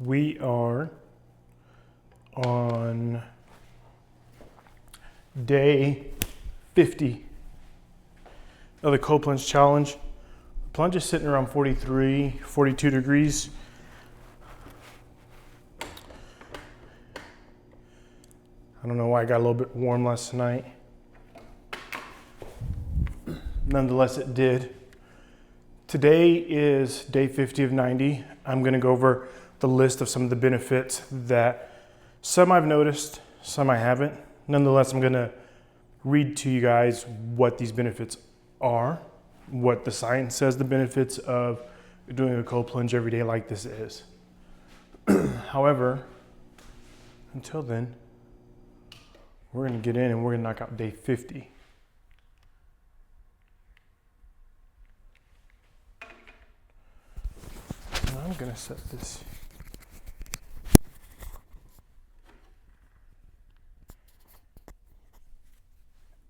We are on day 50 of the Cold Plunge Challenge. The plunge is sitting around 43, 42 degrees. I don't know why I got a little bit warm last night. Nonetheless, it did. Today is day 50 of 90. I'm gonna go over the list of some of the benefits that some I've noticed, some I haven't. Nonetheless, I'm gonna read to you guys what these benefits are, what the science says the benefits of doing a cold plunge every day like this is. However, until then, we're gonna get in and we're gonna knock out day 50. And I'm gonna set this.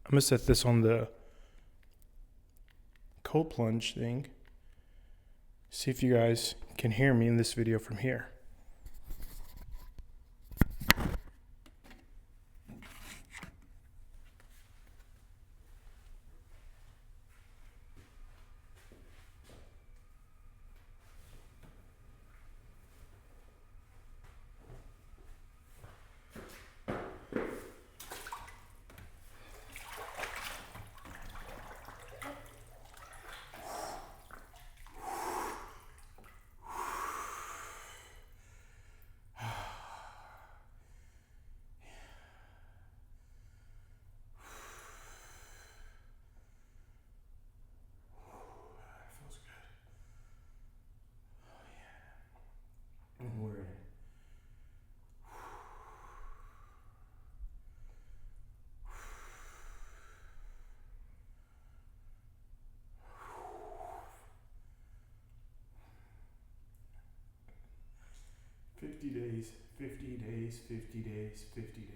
I'm gonna set this on the cold plunge thing. See if you guys can hear me in this video from here. And we're in. "50 days, 50 days, 50 days, 50 days.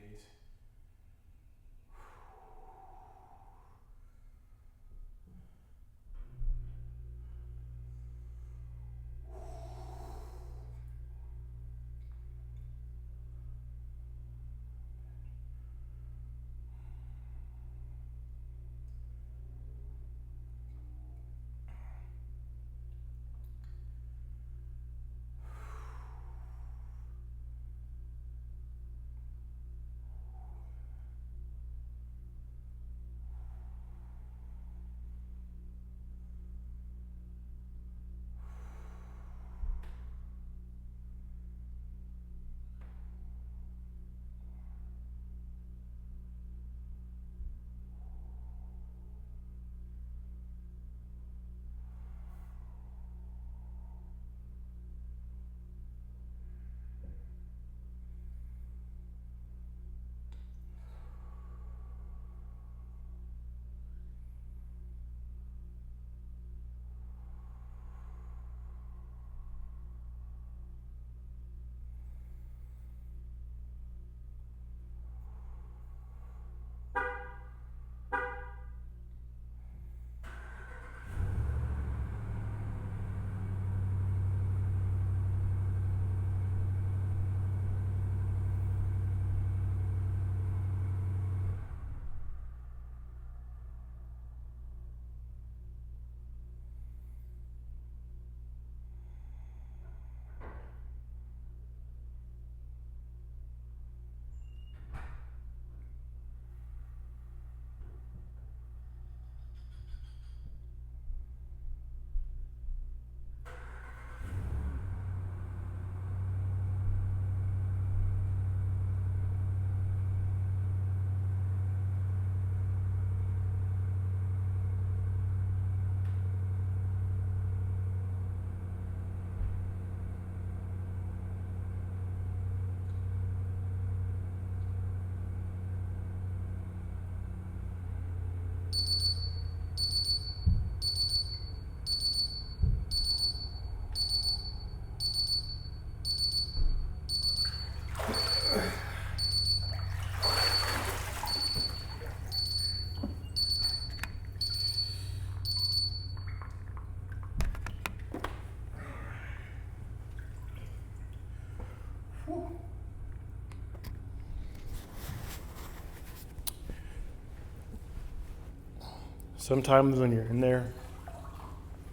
Sometimes when you're in there,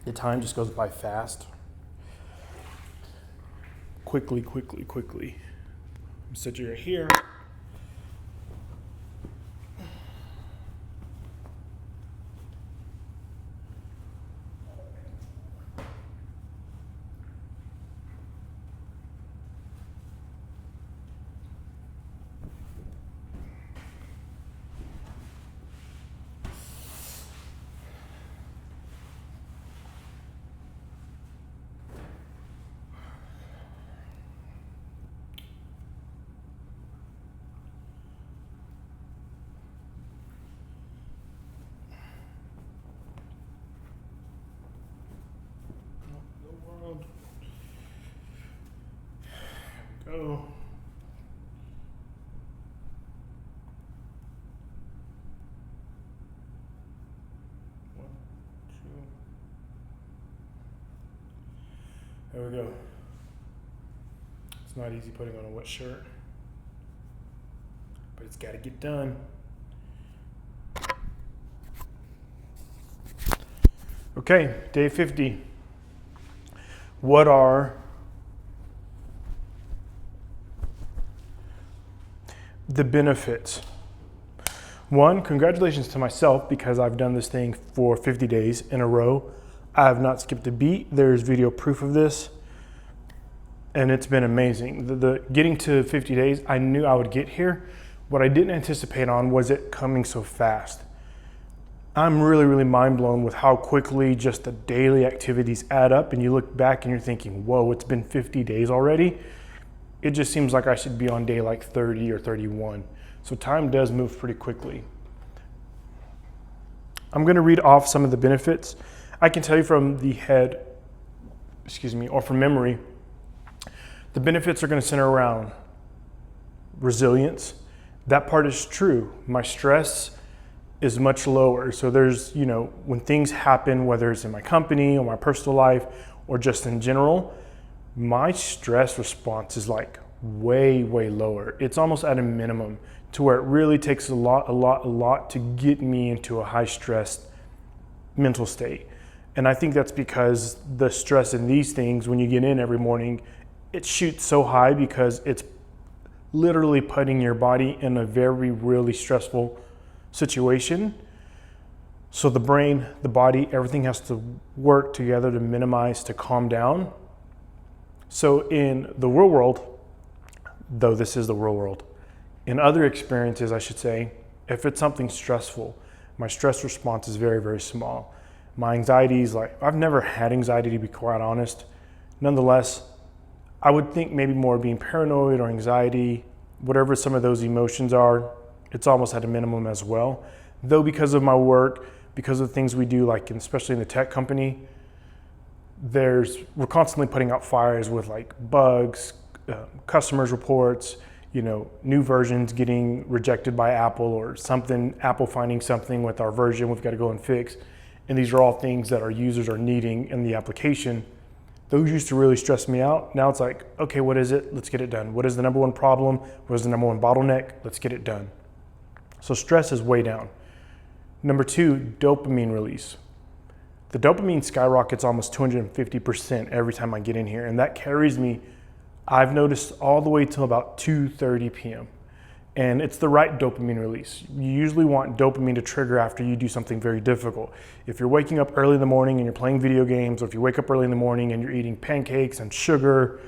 the time just goes by fast. Quickly, quickly, quickly. So you're here. Go. One, two. There we go. It's not easy putting on a wet shirt, but it's got to get done. Okay, day 50. What are the benefits? One, congratulations to myself because I've done this thing for 50 days in a row. I have not skipped a beat. There's video proof of this, and it's been amazing. The getting to 50 days, I knew I would get here. What I didn't anticipate on was it coming so fast. I'm really mind blown with how quickly just the daily activities add up, and you look back and you're thinking, whoa, it's been 50 days already. It just seems like I should be on day like 30 or 31. So time does move pretty quickly. I'm gonna read off some of the benefits. I can tell you from the head, or from memory, the benefits are gonna center around resilience. That part is true. My stress is much lower. So there's, when things happen, whether it's in my company or my personal life or just in general, my stress response is like way lower. It's almost at a minimum to where it really takes a lot to get me into a high stress mental state. And I think that's because the stress in these things, when you get in every morning, it shoots so high because it's literally putting your body in a really stressful situation. So the brain, the body, everything has to work together to minimize, to calm down. So in the real world, though this is the real world, in other experiences, I should say, if it's something stressful, my stress response is very small. My anxiety is like, I've never had anxiety, to be quite honest. Nonetheless, I would think maybe more being paranoid or anxiety, whatever some of those emotions are, it's almost at a minimum as well. Though because of my work, because of things we do, like especially in the tech company, we're constantly putting out fires with like bugs, customers reports, new versions getting rejected by Apple or something, Apple finding something with our version we've got to go and fix. And these are all things that our users are needing in the application. Those used to really stress me out. Now it's like, okay, what is it? Let's get it done. What is the number one problem? What is the number one bottleneck? Let's get it done. So stress is way down. Number two, dopamine release. The dopamine skyrockets almost 250% every time I get in here. And that carries me, I've noticed, all the way till about 2:30 p.m. And it's the right dopamine release. You usually want dopamine to trigger after you do something very difficult. If you're waking up early in the morning and you're playing video games, or if you wake up early in the morning and you're eating pancakes and sugar,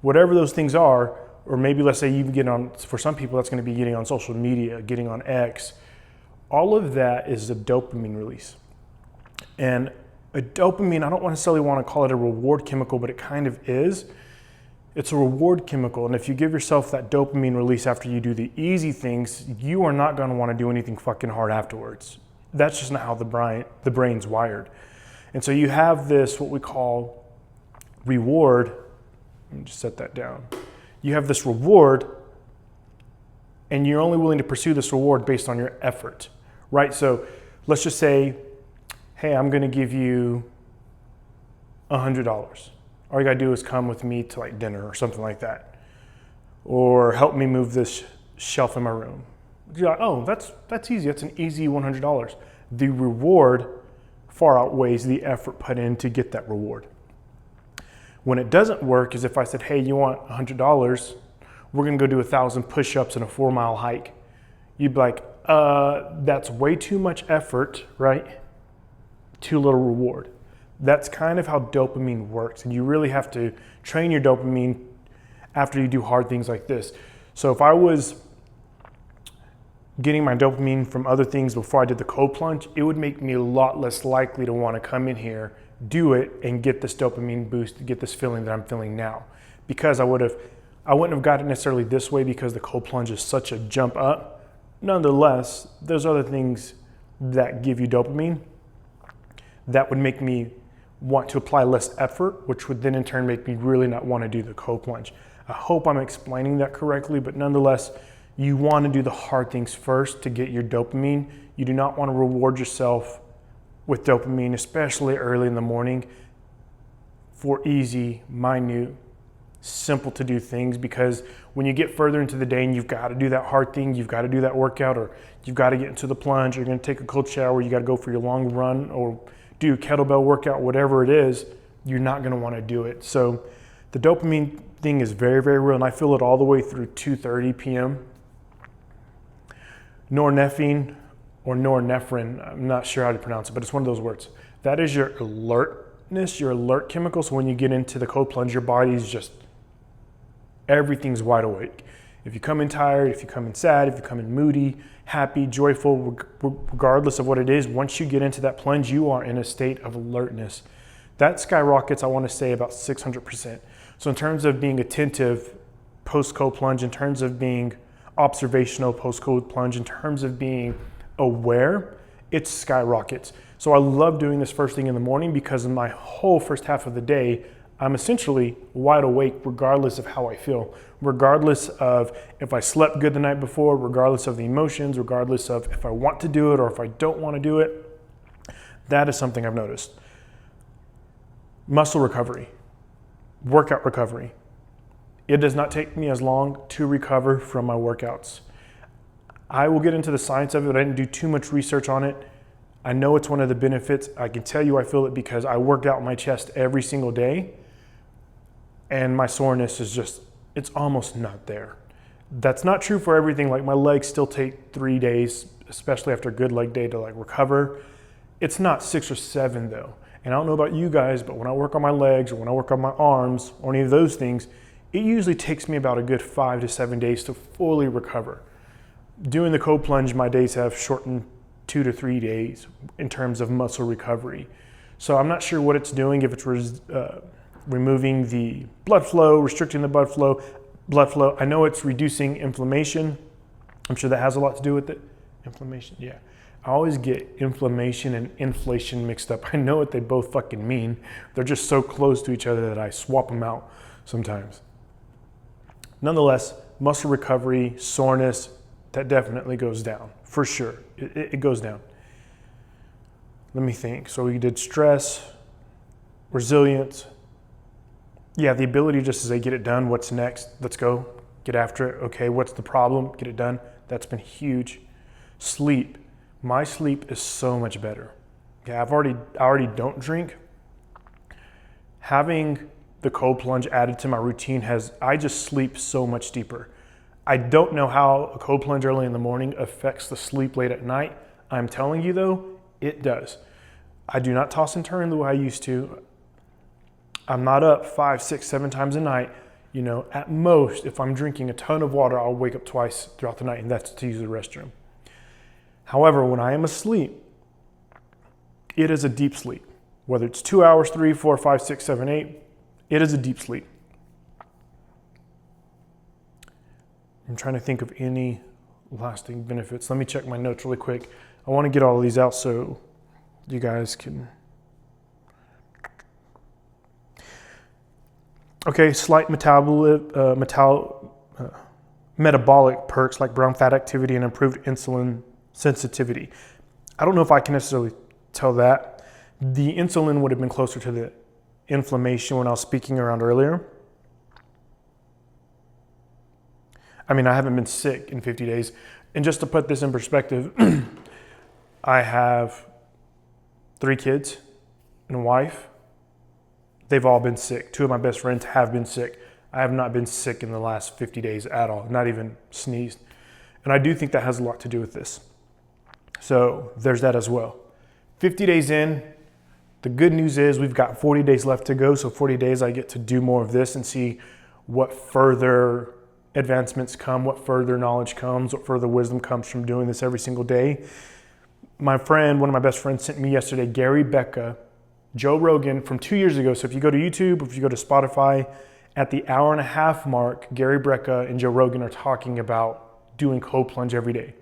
whatever those things are, or maybe let's say you get on, for some people that's gonna be getting on social media, getting on X, all of that is a dopamine release. And a dopamine, I don't necessarily wanna call it a reward chemical, but it kind of is. It's a reward chemical, and if you give yourself that dopamine release after you do the easy things, you are not gonna wanna do anything fucking hard afterwards. That's just not how the brain's wired. And so you have this, what we call reward. Let me just set that down. You have this reward, and you're only willing to pursue this reward based on your effort, right? So let's just say, hey, I'm gonna give you $100. All you gotta do is come with me to like dinner or something like that. Or help me move this shelf in my room. You're like, oh, that's easy, that's an easy $100. the reward far outweighs the effort put in to get that reward. When it doesn't work is if I said, hey, you want $100, we're gonna go do 1,000 push-ups and a 4-mile hike. You'd be like, that's way too much effort, right? Too little reward. That's kind of how dopamine works. And you really have to train your dopamine after you do hard things like this. So if I was getting my dopamine from other things before I did the cold plunge, it would make me a lot less likely to want to come in here, do it, and get this dopamine boost, get this feeling that I'm feeling now. Because I wouldn't have got it necessarily this way because the cold plunge is such a jump up. Nonetheless, there's other things that give you dopamine that would make me want to apply less effort, which would then in turn make me really not want to do the cold plunge. I hope I'm explaining that correctly, but nonetheless, you want to do the hard things first to get your dopamine. You do not want to reward yourself with dopamine, especially early in the morning, for easy, minute, simple to do things, because when you get further into the day and you've got to do that hard thing, you've got to do that workout, or you've got to get into the plunge, you're going to take a cold shower, you got to go for your long run or do a kettlebell workout, whatever it is, you're not going to want to do it. So the dopamine thing is very, very real, and I feel it all the way through 2:30 p.m. Norepinephrine or norepinephrine, I'm not sure how to pronounce it, but it's one of those words. That is your alertness, your alert chemical. So when you get into the cold plunge, your body's just, everything's wide awake. If you come in tired, if you come in sad, if you come in moody, happy, joyful, regardless of what it is, once you get into that plunge, you are in a state of alertness. That skyrockets, I want to say, about 600%. So in terms of being attentive post-cold plunge, in terms of being observational post-cold plunge, in terms of being aware, it skyrockets. So I love doing this first thing in the morning because in my whole first half of the day, I'm essentially wide awake regardless of how I feel, regardless of if I slept good the night before, regardless of the emotions, regardless of if I want to do it or if I don't want to do it. That is something I've noticed. Muscle recovery, workout recovery. It does not take me as long to recover from my workouts. I will get into the science of it. I didn't do too much research on it. I know it's one of the benefits. I can tell you I feel it because I work out my chest every single day and my soreness is just, it's almost not there. That's not true for everything. Like my legs still take 3 days, especially after a good leg day, to like recover. It's not 6 or 7 though. And I don't know about you guys, but when I work on my legs or when I work on my arms or any of those things, it usually takes me about a good 5 to 7 days to fully recover. Doing the cold plunge, my days have shortened 2 to 3 days in terms of muscle recovery. So I'm not sure what it's doing, if it's removing the blood flow, restricting the blood flow. I know it's reducing inflammation. I'm sure that has a lot to do with it. Inflammation, yeah. I always get inflammation and inflation mixed up. I know what they both fucking mean. They're just so close to each other that I swap them out sometimes. Nonetheless, muscle recovery, soreness, that definitely goes down, for sure. It goes down. Let me think. So we did stress, resilience. Yeah, the ability just to say, get it done, what's next? Let's go, get after it. Okay, what's the problem? Get it done. That's been huge. Sleep. My sleep is so much better. Yeah, I already don't drink. Having the cold plunge added to my routine I just sleep so much deeper. I don't know how a cold plunge early in the morning affects the sleep late at night. I'm telling you though, it does. I do not toss and turn the way I used to. I'm not up 5, 6, 7 times a night. You know, at most, if I'm drinking a ton of water, I'll wake up twice throughout the night, and that's to use the restroom. However, when I am asleep, it is a deep sleep. Whether it's 2 hours, 3, 4, 5, 6, 7, 8, it is a deep sleep. I'm trying to think of any lasting benefits. Let me check my notes really quick. I want to get all of these out so you guys can. Okay, slight metabolic perks like brown fat activity and improved insulin sensitivity. I don't know if I can necessarily tell that. The insulin would have been closer to the inflammation when I was speaking around earlier. I mean, I haven't been sick in 50 days. And just to put this in perspective, I have 3 kids and a wife. They've all been sick. 2 of my best friends have been sick. I have not been sick in the last 50 days at all, not even sneezed. And I do think that has a lot to do with this. So there's that as well. 50 days in, the good news is we've got 40 days left to go. So 40 days I get to do more of this and see what further advancements come, what further knowledge comes, what further wisdom comes from doing this every single day. My friend, one of my best friends sent me yesterday, Gary Becca, Joe Rogan from 2 years ago. So if you go to YouTube, if you go to Spotify, at the hour and a half mark, Gary Becca and Joe Rogan are talking about doing cold plunge every day.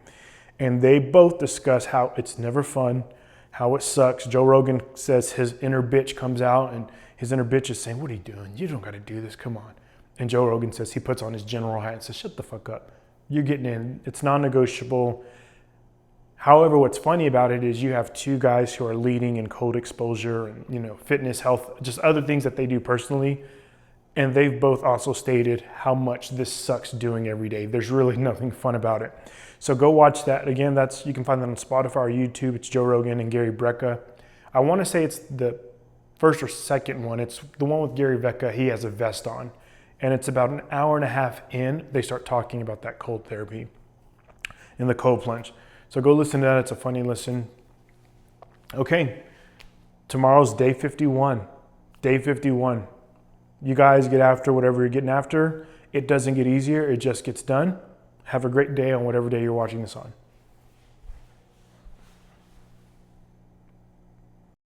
And they both discuss how it's never fun, how it sucks. Joe Rogan says his inner bitch comes out and his inner bitch is saying, what are you doing? You don't got to do this, come on. And Joe Rogan says, he puts on his general hat and says, shut the fuck up. You're getting in, it's non-negotiable. However, what's funny about it is you have 2 guys who are leading in cold exposure and, fitness, health, just other things that they do personally. And they've both also stated how much this sucks doing every day. There's really nothing fun about it. So go watch that. Again, you can find that on Spotify or YouTube. It's Joe Rogan and Gary Becca. I want to say it's the first or second one. It's the one with Gary Becca. He has a vest on. And it's about an hour and a half in, they start talking about that cold therapy and the cold plunge. So go listen to that. It's a funny listen. Okay, tomorrow's day 51. Day 51. You guys get after whatever you're getting after. It doesn't get easier. It just gets done. Have a great day on whatever day you're watching this on.